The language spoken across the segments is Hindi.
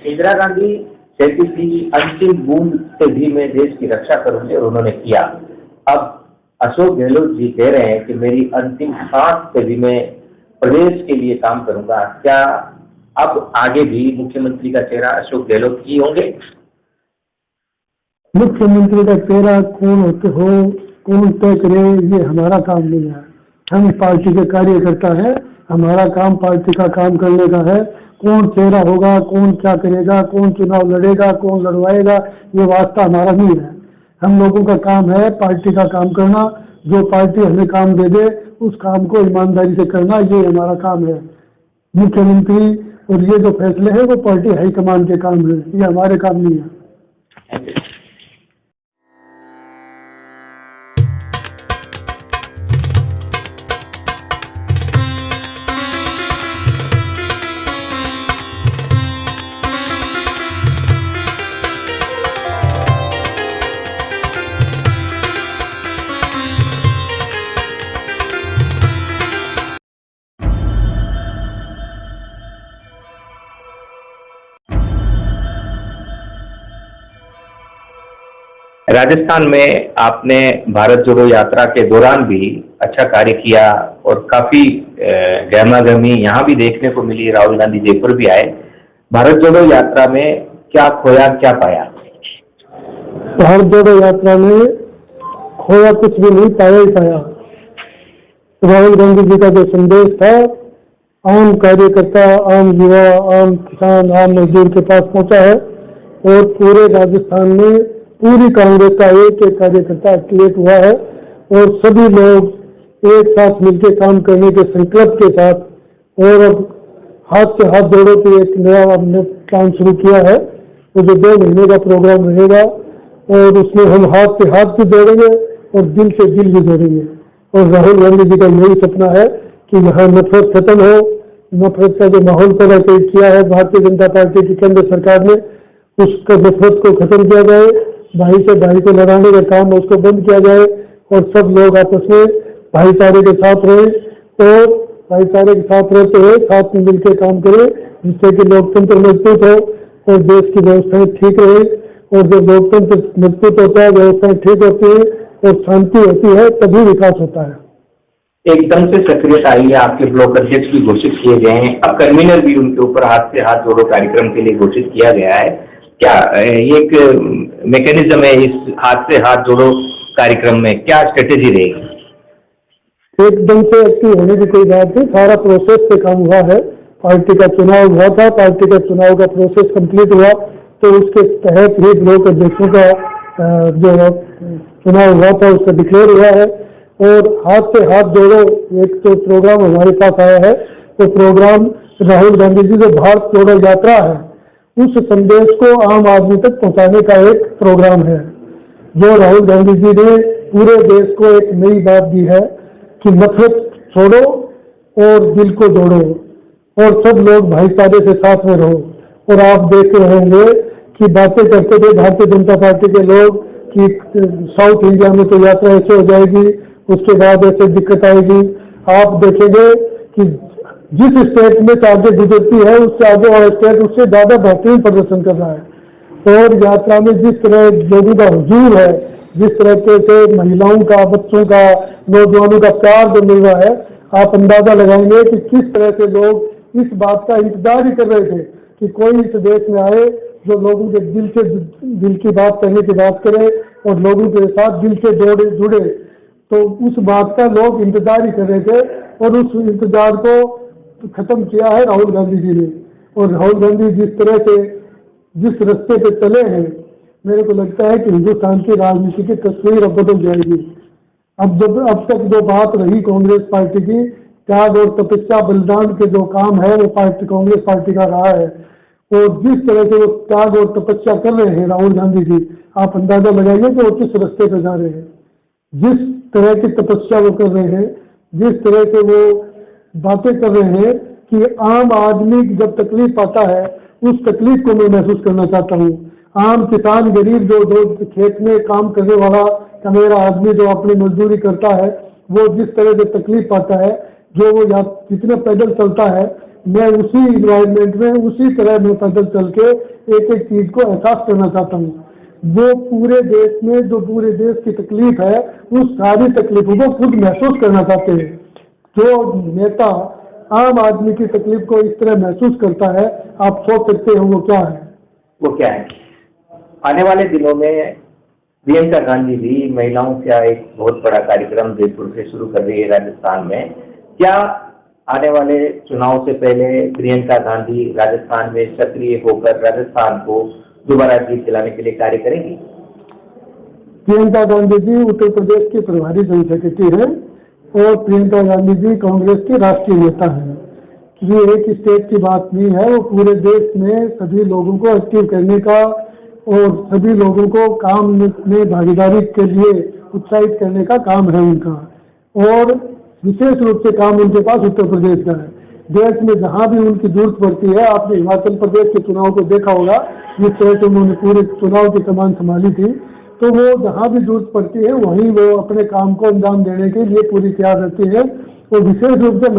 इंदिरा गांधी कहती थी अंतिम बूंद से भी मैं देश की रक्षा करूंगी और उन्होंने किया। अब अशोक गहलोत जी कह रहे हैं कि मेरी अंतिम सांस से भी मैं प्रदेश के लिए काम करूंगा। क्या अब आगे भी मुख्यमंत्री का चेहरा अशोक गहलोत ही होंगे? मुख्यमंत्री का चेहरा कौन होते हो, कौन तय करे, ये हमारा काम नहीं है। हम पार्टी के कार्यकर्ता है, हमारा काम पार्टी का काम करने का है। कौन चेहरा होगा, कौन क्या करेगा, कौन चुनाव लड़ेगा, कौन लड़वाएगा, ये वास्ता हमारा नहीं है। हम लोगों का काम है पार्टी का काम करना। जो पार्टी हमें काम दे दे उस काम को ईमानदारी से करना, ये हमारा काम है। मुख्यमंत्री और ये जो फैसले हैं वो पार्टी हाईकमान के काम है, ये हमारे काम नहीं है। राजस्थान में आपने भारत जोड़ो यात्रा के दौरान भी अच्छा कार्य किया और काफी गहमा गहमी यहाँ भी देखने को मिली। राहुल गांधी जयपुर भी आए। भारत जोड़ो यात्रा में क्या खोया क्या पाया? भारत जोड़ो यात्रा में खोया कुछ भी नहीं, पाया ही पाया। राहुल गांधी जी का जो संदेश था आम कार्यकर्ता, आम युवा, आम किसान, आम मजदूर के पास पहुंचा है और पूरे राजस्थान में पूरी कांग्रेस का एक एक कार्यकर्ता एक्टिवेट हुआ है और सभी लोग एक साथ मिलकर काम करने के संकल्प के साथ और अब हाथ से हाथ जोड़ो के एक नया हमने काम शुरू किया है। तो जो 2 महीने का प्रोग्राम रहेगा और उसमें हम हाथ से हाथ भी जोड़ेंगे और दिल से दिल भी जोड़ेंगे। और राहुल गांधी जी का यही सपना है कि यहाँ नफरत खत्म हो। नफरत का जो माहौल पैदा किया है भारतीय जनता पार्टी की केंद्र सरकार ने, उसका नफरत को खत्म किया जाए, भाई से भाई को लड़ाने का काम उसको बंद किया जाए और सब लोग आपस में भाईचारे के साथ रहें और भाईचारे के साथ रहते हुए साथ में मिलकर काम करें, जिससे कि लोकतंत्र मजबूत हो और देश की व्यवस्थाएं ठीक रहे। और जब लोकतंत्र मजबूत होता है, व्यवस्थाएं ठीक होती है और शांति होती है, तभी विकास होता है। एकदम से सक्रियता आई है, आपके ब्लॉक अध्यक्ष भी घोषित किए गए हैं, अब कन्वीनर भी उनके ऊपर हाथ से हाथ जोड़ो कार्यक्रम के लिए घोषित किया गया है। क्या ये एक मैकेनिज्म है इस हाथ से हाथ जोड़ो कार्यक्रम में? क्या स्ट्रेटेजी रहेगी? एकदम से एक्टिव होने की कोई बात नहीं, सारा प्रोसेस पे काम हुआ है। पार्टी का चुनाव हुआ था, पार्टी का चुनाव का प्रोसेस कंप्लीट हुआ तो उसके तहत ही ब्लॉक अध्यक्षों का जो चुनाव हुआ था उसका डिक्लेयर हुआ है। और हाथ से हाथ जोड़ो एक तो प्रोग्राम हमारे पास आया है, तो प्रोग्राम राहुल गांधी जी जो भारत जोड़ो यात्रा है उस संदेश को आम आदमी तक पहुंचाने का एक प्रोग्राम है। जो राहुल गांधी जी ने पूरे देश को एक नई बात दी है कि नफरत छोड़ो और दिल को जोड़ो और सब लोग भाईचारे से साथ में रहो। और आप देख रहे होंगे कि बातें करते थे भारतीय जनता पार्टी के लोग कि साउथ इंडिया में तो यात्रा ऐसे हो जाएगी, उसके बाद ऐसे दिक्कत आएगी। आप देखेंगे कि जिस स्टेट में आगे गुजरती है उससे आगे वाला स्टेट उससे ज्यादा बेहतरीन प्रदर्शन कर रहा है। और यात्रा में जिस तरह लोगों का हुजूम है, जिस तरह से महिलाओं का, बच्चों का, नौजवानों का प्यार जो मिल रहा है, आप अंदाजा लगाएंगे कि किस तरह से लोग इस बात का इंतजार ही कर रहे थे कि कोई इस देश में आए जो लोगों के दिल की बात कहने की बात करे और लोगों के साथ दिल से जुड़े। तो उस बात का लोग इंतजार ही कर रहे थे और उस इंतजार को खत्म किया है राहुल गांधी जी ने। और राहुल गांधी जिस रास्ते पे चले हैं, मेरे को लगता है कि हिंदुस्तान की राजनीति की तस्वीर अब बदल जाएगी। अब तक जो बात रही कांग्रेस पार्टी की, त्याग और तपस्या बलिदान के जो काम है वो कांग्रेस पार्टी का रहा है। और जिस तरह से वो त्याग और तपस्या कर रहे हैं राहुल गांधी जी, आप अंदाजा लगाइए कि वो किस रास्ते पे जा रहे हैं। जिस तरह की तपस्या वो कर रहे हैं, जिस तरह से वो बातें कर रहे हैं कि आम आदमी जब तकलीफ पाता है उस तकलीफ को मैं महसूस करना चाहता हूँ। आम किसान गरीब जो खेत में काम करने वाला मेरा आदमी जो अपनी मजदूरी करता है, वो जिस तरह से तकलीफ पाता है, जो वो जितने पैदल चलता है, मैं उसी इन्वायरमेंट में उसी तरह मैं पैदल चल के एक एक चीज को एहसास करना चाहता हूँ। वो पूरे देश में जो पूरे देश की तकलीफ है, उस सारी तकलीफों को खुद महसूस करना चाहते हैं। जो नेता आम आदमी की तकलीफ को इस तरह महसूस करता है, आप सोच सकते हो वो क्या है। वो क्या है? आने वाले दिनों में प्रियंका गांधी भी महिलाओं का एक बहुत बड़ा कार्यक्रम जयपुर से शुरू कर रही है राजस्थान में। क्या आने वाले चुनाव से पहले प्रियंका गांधी राजस्थान में सक्रिय होकर राजस्थान को दोबारा जीत दिलाने के लिए कार्य करेंगी? प्रियंका गांधी जी उत्तर प्रदेश की प्रभारी जनरल सेक्रेटरी है और प्रियंका गांधी जी कांग्रेस की राष्ट्रीय नेता है। ये एक स्टेट की बात नहीं है, वो पूरे देश में सभी लोगों को एक्टिव करने का और सभी लोगों को काम में भागीदारी के लिए उत्साहित करने का काम है उनका। और विशेष रूप से काम उनके पास उत्तर प्रदेश का है। देश में जहां भी उनकी जरूरत पड़ती है, आपने हिमाचल प्रदेश के चुनाव को देखा होगा, जिस तरह से उन्होंने पूरे चुनाव की कमान संभाली थी, तो वो जहां भी जरूरत पड़ती है वहीं वो अपने काम को अंजाम देने के लिए पूरी तैयार रहती है। और विशेष रूप से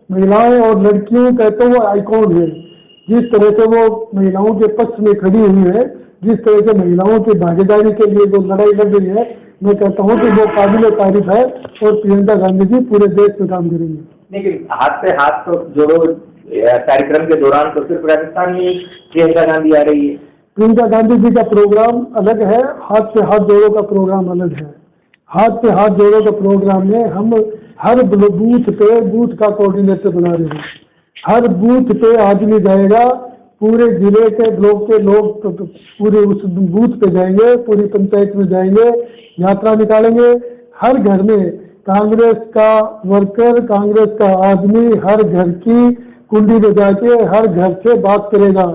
महिलाएं और लड़कियों का तो वो आइकॉन है। जिस तरह से वो महिलाओं के पक्ष में खड़ी हुई है, जिस तरह से महिलाओं की भागीदारी के लिए जो लड़ाई लड़ रही है, मैं कहता हूँ कि वो काबिल तारीफ है और प्रियंका गांधी जी पूरे देश में काम करेंगे। लेकिन हाथ से हाथ तो जोड़ो कार्यक्रम के दौरान तो सिर्फ राजस्थान में प्रियंका गांधी आ रही है। प्रियंका गांधी जी का प्रोग्राम अलग है, हाथ से हाथ जोड़ो का प्रोग्राम अलग है। हाथ से हाथ जोड़ो का प्रोग्राम में हम हर बूथ पे बूथ का कोऑर्डिनेटर बना रहे हैं। हर बूथ पे आदमी जाएगा, पूरे जिले के ब्लॉक के लोग पूरे उस बूथ पे जाएंगे, पूरी पंचायत में जाएंगे, यात्रा निकालेंगे। हर घर में कांग्रेस का वर्कर, कांग्रेस का आदमी हर घर की कुंडी में जाके हर घर से बात करेगा।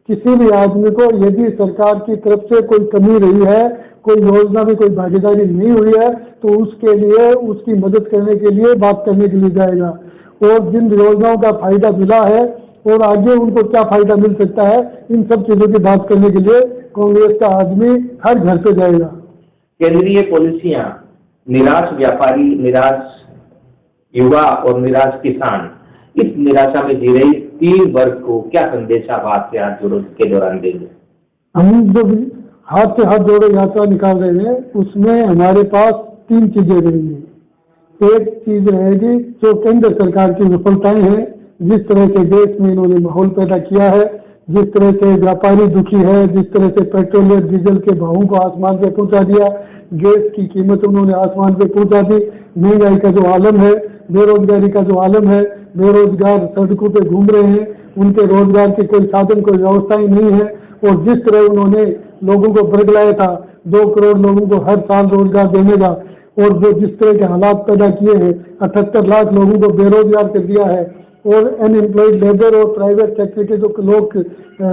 किसी भी आदमी को यदि सरकार की तरफ से कोई कमी रही है, कोई योजना में कोई भागीदारी नहीं हुई है, तो उसके लिए उसकी मदद करने के लिए बात करने के लिए जाएगा। और जिन योजनाओं का फायदा मिला है और आगे उनको क्या फायदा मिल सकता है, इन सब चीजों की बात करने के लिए कांग्रेस का आदमी हर घर पे जाएगा। केंद्रीय पॉलिसियां निराश व्यापारी, निराश युवा और निराश किसान, इस निराशा में जी रही 3 वर्ग को क्या संदेश आप हाथ से हाथ जोड़ो के दौरान देंगे? हम जो हाथ से हाथ जोड़ो यात्रा निकाल रहे हैं, उसमें हमारे पास 3 चीजें रहेंगी। एक चीज रहेगी जो केंद्र सरकार की विफलताएं हैं, जिस तरह से देश में इन्होंने माहौल पैदा किया है, जिस तरह से व्यापारी दुखी है, जिस तरह से पेट्रोल और डीजल के भावों को आसमान पे पहुंचा दिया, गैस की कीमत उन्होंने आसमान पे पहुंचा दी, महंगाई का जो आलम है, बेरोजगारी का जो आलम है, बेरोजगार सड़कों पे घूम रहे हैं, उनके रोजगार की कोई साधन कोई व्यवस्था ही नहीं है। और जिस तरह उन्होंने लोगों को बरगलाया था 2 करोड़ लोगों को हर साल रोजगार देने का, और वो जिस तरह के हालात पैदा किए हैं, 78 लाख लोगों को बेरोजगार कर दिया है, और अनएम्प्लॉयड लेबर और प्राइवेट सेक्टर के जो लोग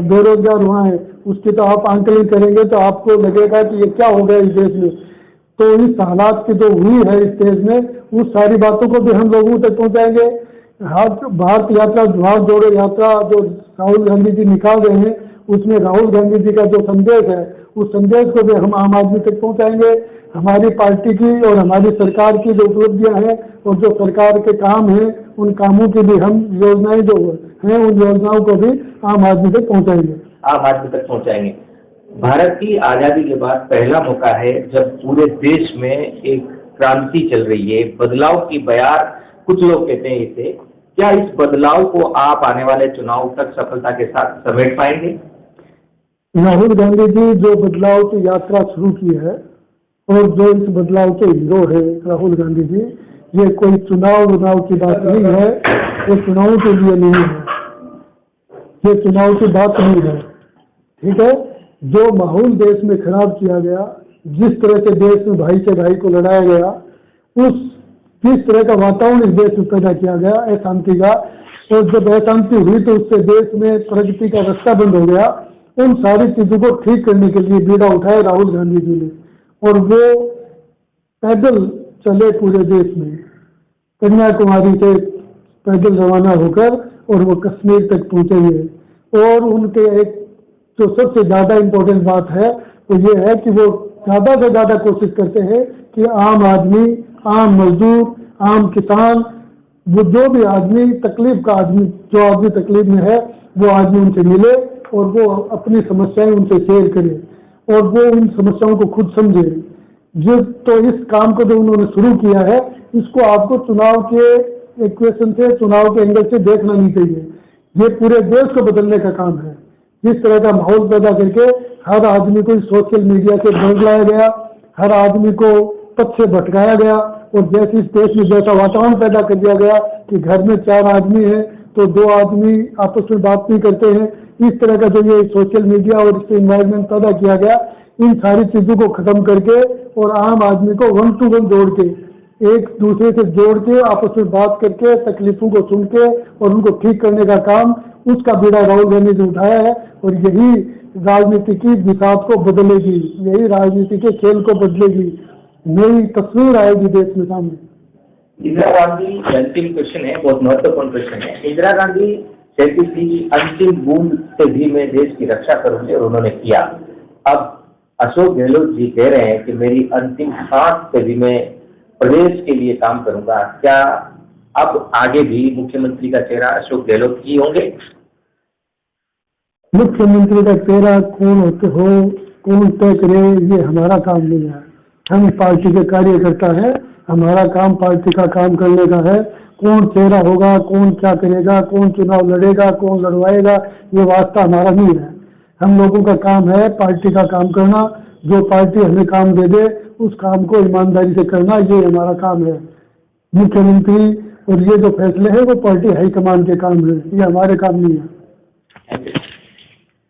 बेरोजगार हुआ है, उसकी तो आप आंकलन करेंगे तो आपको लगेगा कि ये क्या हो गया इस देश में। तो इस हालात की जो हुई है इस देश में, उस सारी बातों को भी हम लोगों तक पहुंचाएंगे। भारत यात्रा, भारत जोड़ो यात्रा जो राहुल गांधी जी निकाल रहे हैं, उसमें राहुल गांधी जी का जो संदेश है, उस संदेश को भी हम आम आदमी तक पहुंचाएंगे। हमारी पार्टी की और हमारी सरकार की जो उपलब्धियां हैं और जो सरकार के काम हैं, उन कामों की भी हम योजनाएं जो हैं, उन योजनाओं को भी आम आदमी तक पहुंचाएंगे। आम आदमी तक पहुंचाएंगे। भारत की आजादी के बाद पहला मौका है जब पूरे देश में एक क्रांति चल रही है, बदलाव की बयार कुछ लोग कहते हैं इसे। क्या इस बदलाव को आप आने वाले चुनाव तक सफलता के साथ समेट पाएंगे? राहुल गांधी जी जो बदलाव की यात्रा शुरू की है और जो इस बदलाव के हीरो है राहुल गांधी जी, ये कोई चुनाव की बात नहीं है, ये चुनाव के लिए नहीं है, ये चुनाव की बात नहीं है। ठीक है, जो माहौल देश में खराब किया गया, जिस तरह से देश में भाई से भाई को लड़ाया गया, जिस तरह का वातावरण इस देश में पैदा किया गया अशांति का, और जब अशांति हुई तो उससे देश में प्रगति का रास्ता बंद हो गया। उन सारी चीजों को ठीक करने के लिए बीड़ा उठाया राहुल गांधी जी ने, और वो पैदल चले पूरे देश में, कन्याकुमारी से पैदल रवाना होकर और वो कश्मीर तक पहुंचेंगे। और उनके एक जो सबसे ज्यादा इम्पोर्टेंट बात है वो ये है कि वो ज्यादा से ज्यादा कोशिश करते हैं कि आम आदमी, आम मजदूर, आम किसान वो जो भी आदमी तकलीफ का आदमी, जो आदमी तकलीफ में है, वो आदमी उनसे मिले और वो अपनी समस्याएं उनसे शेयर करे और वो उन समस्याओं को खुद समझे। जो तो इस काम को जो उन्होंने शुरू किया है, इसको आपको चुनाव के इक्वेशन से, चुनाव के एंगल से देखना नहीं चाहिए। ये पूरे देश को बदलने का काम है। इस तरह का माहौल पैदा करके हर आदमी को सोशल मीडिया से जोड़ लाया गया, हर आदमी को पथ से भटकाया गया और जैसे इस देश में जैसा वातावरण पैदा कर दिया गया कि घर में 4 आदमी हैं तो 2 आदमी आपस में बात नहीं करते हैं। इस तरह का जो ये सोशल मीडिया और इससे इन्वायरमेंट पैदा किया गया, इन सारी चीजों को खत्म करके और आम आदमी को 1 to 1 जोड़ के, एक दूसरे से जोड़ के, आपस में बात करके, तकलीफों को सुन के और उनको ठीक करने का काम, उसका बीड़ा राहुल गांधी ने उठाया है। और यही राजनीति की बिसात को बदलेगी, यही राजनीति के खेल को बदलेगी, नई तस्वीर आएगी देश में सामने। इंदिरा गांधी, अंतिम क्वेश्चन है, बहुत महत्वपूर्ण क्वेश्चन है। इंदिरा गांधी कहती थी कि अंतिम बूंद से भी मैं देश की रक्षा करूंगी और उन्होंने किया। अब अशोक गहलोत जी कह रहे हैं कि मेरी अंतिम सांस से भी मैं प्रदेश के लिए काम करूंगा। क्या अब आगे भी मुख्यमंत्री का चेहरा अशोक गहलोत ही होंगे? मुख्यमंत्री का चेहरा कौन होते हो, कौन तय करे, ये हमारा काम नहीं है। हम पार्टी के कार्यकर्ता है, हमारा काम पार्टी का काम करने का है। कौन चेहरा होगा, कौन क्या करेगा, कौन चुनाव लड़ेगा, कौन लड़वाएगा, ये वास्ता हमारा नहीं है। हम लोगों का काम है पार्टी का काम करना। जो पार्टी हमें काम दे दे उस काम को ईमानदारी से करना, ये हमारा काम है। मुख्यमंत्री और ये जो फैसले हैं वो पार्टी हाईकमान के काम है, ये हमारे काम नहीं है।